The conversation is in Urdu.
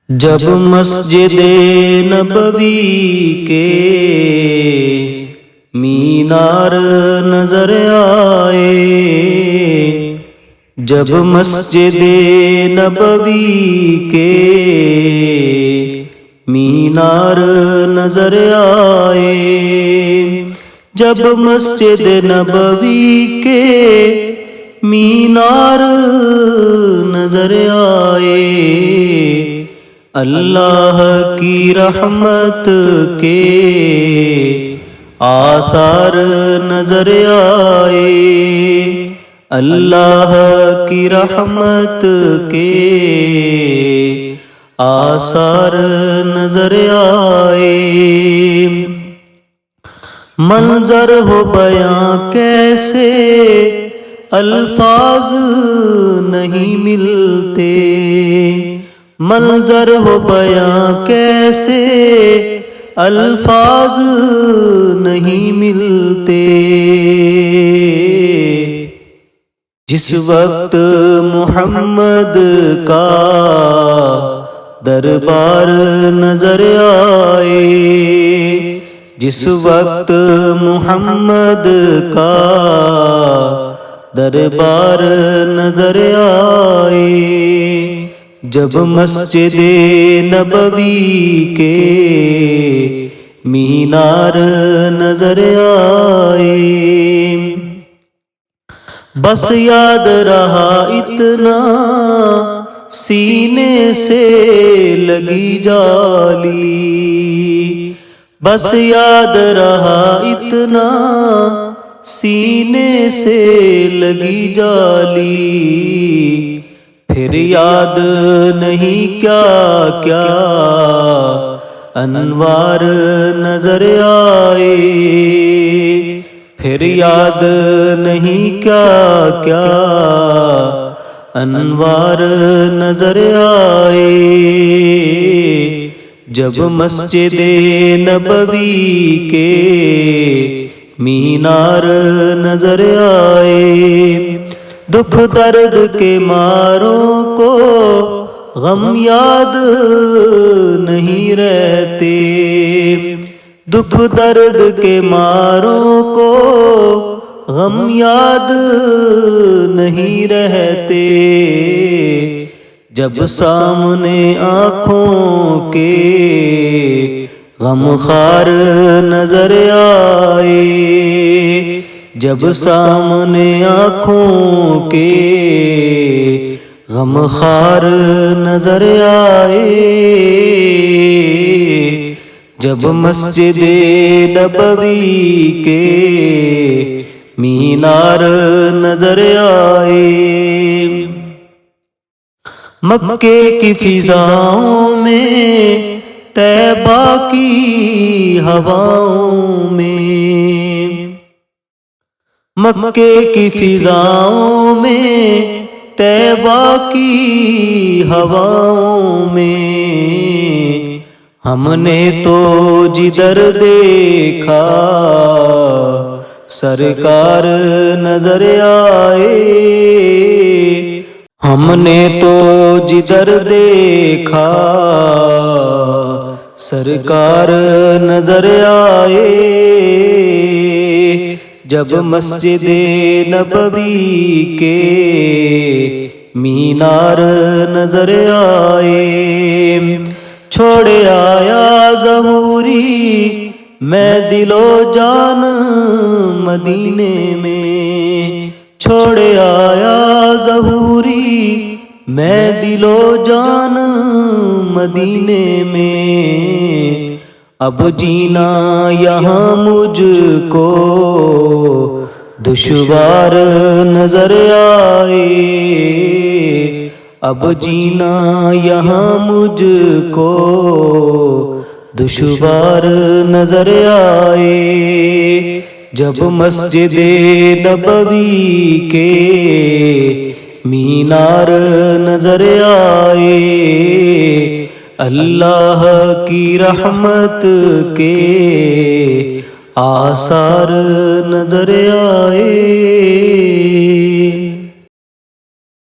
جب مسجد نبوی کے مینار نظر آئے، جب مسجد نبوی کے مینار نظر آئے، جب مسجد نبوی کے مینار نظر آئے، اللہ کی رحمت کے آثار نظر آئے، اللہ کی رحمت کے آثار نظر آئے۔ منظر ہو بیاں کیسے الفاظ نہیں ملتے، منظر ہو بیاں کیسے الفاظ نہیں ملتے، جس وقت محمد کا دربار نظر آئے، جس وقت محمد کا دربار نظر آئے، جب مسجد نبوی کے مینار نظر آئے، بس یاد رہا اتنا سینے سے لگی جالی، بس یاد رہا اتنا سینے سے لگی جالی، پھر یاد نہیں کیا کیا انوار نظر آئے، پھر یاد نہیں کیا کیا انوار نظر آئے، جب مسجد نبوی کے مینار نظر آئے، دکھ درد کے ماروں کو غم یاد نہیں رہتے، دکھ درد کے ماروں کو غم یاد نہیں رہتے، جب سامنے آنکھوں کے غم خوار نظر آئے، جب سامنے آنکھوں کے غم خوار نظر آئے، جب مسجد نبوی کے مینار نظر آئے، مکے کی فضاؤں میں طیبہ کی ہواؤں میں، مکے کی فضاؤں میں طیبہ کی ہواؤں میں، ہم نے تو جدھر دیکھا سرکار نظر آئے، ہم نے تو جدھر دیکھا سرکار نظر آئے، جب مسجد نبوی کے مینار نظر آئے، چھوڑ آیا ظہوری میں دل و جان مدینے میں، چھوڑ آیا ظہوری میں دل و جان مدینے میں، اب جینا یہاں مجھ کو دشوار نظر آئے، اب جینا یہاں مجھ کو دشوار نظر آئے، جب مسجد نبوی کے مینار نظر آئے، اللہ کی رحمت کے آثار نظر آئے۔